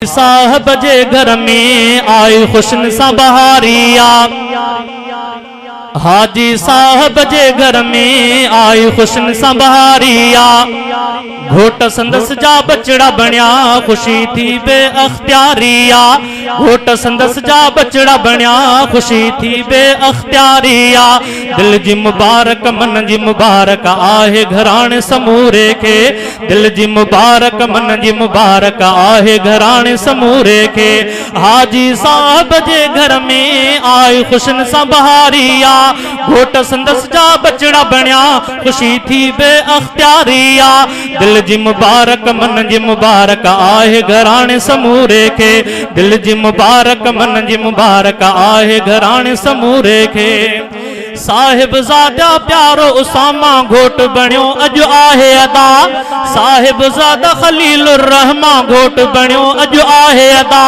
साहब जे घर में आई खुशन सा बहारिया। हाजी साहब जे घर में आई खुशन सा बहारिया। घोट संदस जा बचड़ा बनिया खुशी थी बे अख्तियारिया। घोट संदस जा बचड़ा बनिया खुशी थी बे अख्तियारिया। दिल जी मुबारक मन जी मुबारक आहे घराने समूरे के। दिल जी मुबारक मन जी मुबारक आहे घराने समूरे के। हाजी साहब जे घर में आई खुशन सा बहारिया। घोट संदस जा बचड़ा बनिया खुशी थी बे अख्तियारिया। दिल जी मुबारक मन जी मुबारक आहे घराने समूरे के। दिल जी मुबारक मन जी मुबारक आहे घराने समूरे के। साहिब ज़ादा प्यारो उसामा घोट बनियो अज आहे अदा। साहिब ज़ादा खलीलुर रहमा घोट बनियो अज आहे अदा।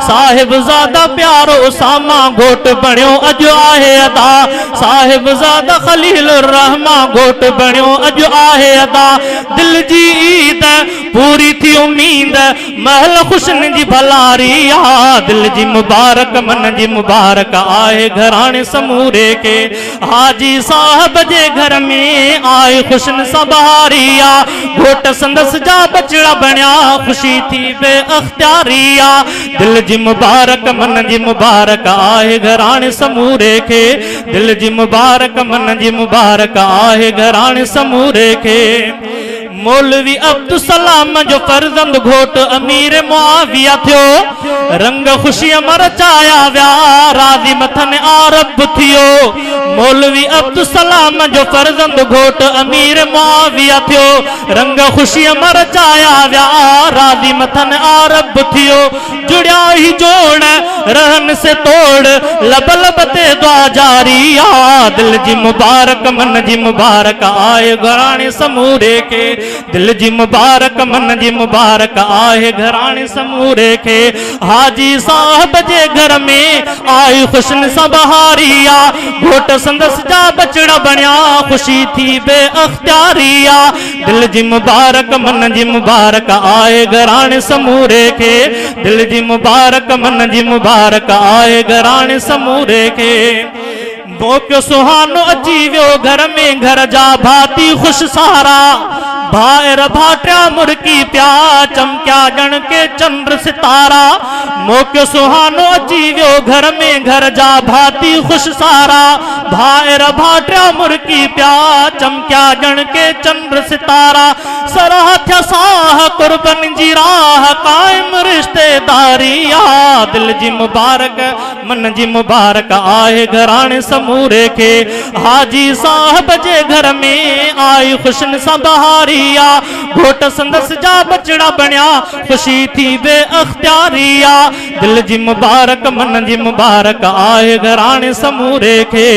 साहिब ज़ादा प्यारो उसामा घोट बनियो अज आहे अदा। साहिब ज़ादा खलीलुर रहमा घोट बनियो अज आहे अदा। दिल जी ईद पूरी थी उम्मीद महल खुशन जी भलारिया। दिल जी मुबारक मन जी मुबारक आहे घराने समूरे के। हाजी साहब जे घर में आई खुशन सा बहारिया। घोट संदस जा बचड़ा बनिया खुशी थी बे अख्तियारिया। दिल जी मुबारक मन जी मुबारक आहे घराने समूरे के। दिल जी मुबारक मन जी मुबारक आहे घराने समूरे के। मौलवी अब्दुल सलाम जो फर्जंद घोट अमीर मुआविया थियो। रंग खुशी मरचाया व्या राजी मथन आरब थियो। मौलवी अब्दुल सलाम जो फर्जंद घोट अमीर मुआविया थियो। रंग खुशी मरचाया व्या राजी मथन आरब थियो। जुड़िया ही जोड़ रहन से तोड़ लब लब ते दुआ जारिया। दिल जी मुबारक मन जी मुबारक आए घराने समूरे के। दिल जी मुबारक मन जी मुबारक आहे घराने समूरे के। हाजी साहब जे घर में आई खुशन सा बहारिया। घोट संदस जा बचड़ा बनिया खुशी थी बे अख्तियारिया। दिल जी मुबारक मन जी मुबारक आए घराने समूरे के। दिल जी मुबारक मन जी मुबारक आए घराने समूरे के। मौक़ो सुहानो अची वियो घर में घर जा भाती खुश सारा। भायर भाटिया मुर्की प्या चमकिया जण के चंद्र सितारा। मौक़ो सुहानो अची वियो घर में घर जा भाती खुश सारा। भायर भाटिया मुर्की प्या चमकिया जण के चंद्र सितारा। सराह थिया साह कुर्बन जी राह कायम रिश्तेदारिया। दिल जी मुबारक मन जी मुबारक आहे घराने समूरे के। हाजी साहब जे घर में आई खुशन सा बहारिया। घोट संदस जा बचड़ा बनिया खुशी थी बे अख्तियारिया। दिल जी मुबारक मन जी मुबारक आहे घराने समूरे के।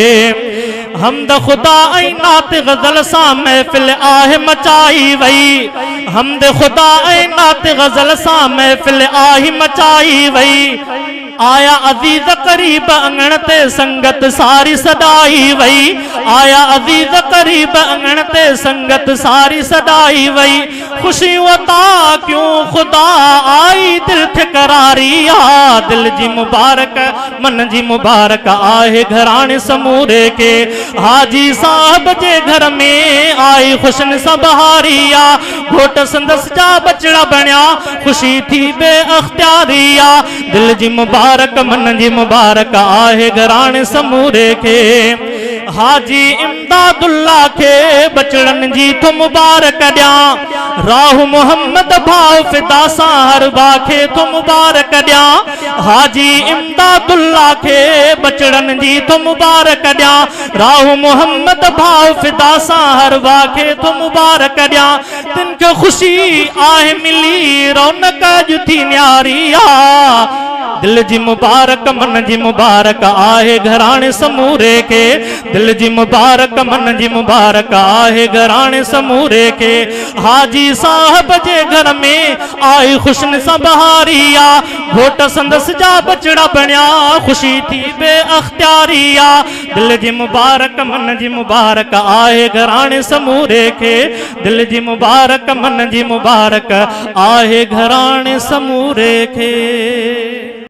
हमद खुदा ऐ नात गजल सा महफिल आहे मचाई वई। हमद खुदा ऐ नात गजल सा महफिल आहे मचाई वई। आया अजीज करीब अंगण ते संगत सारी सदाई वई। आया अजीज करीब अंगण ते संगत सारी सदाई वई। खुशी वता क्यों खुदा आई दिल थे करारिया। दिल जी मुबारक मन जी मुबारक आहे घराने समूरे के। हाजी साहब जे घर में आई खुशन सा बहारिया। घोट संदस जा बचड़ा बनिया खुशी थी बे अख्तियारिया। दिल जी मुबारक मन जी मुबारक आहे घराने समूरे के। हाजी इमदादुल्ला के बचड़न जी तो मुबारक दिया। राहु मोहम्मद भाव फिदा सा हर बाखे तो मुबारक दिया। हाजी इमदादुल्ला के बचड़न जी तो मुबारक दिया। राहु मोहम्मद भाव फिदा सा हर बाखे तो मुबारक दिया। तिनके खुशी आहे मिली रौनक जुथी न्यारिया। दिल जी मुबारक मन जी मुबारक आहे घराणे समूरे के दिल जी मुबारक मन जी मुबारक आहे घराणे समूरे के हाजी साहब जे घर में आई खुशन सा बहारिया घोट संदस जा बचड़ा बनिया खुशी थी बे अख्तियारिया दिल जी मुबारक मन जी मुबारक आहे घराणे समूरे के दिल जी मुबारक मन जी मुबारक आहे घराणे समूरे के।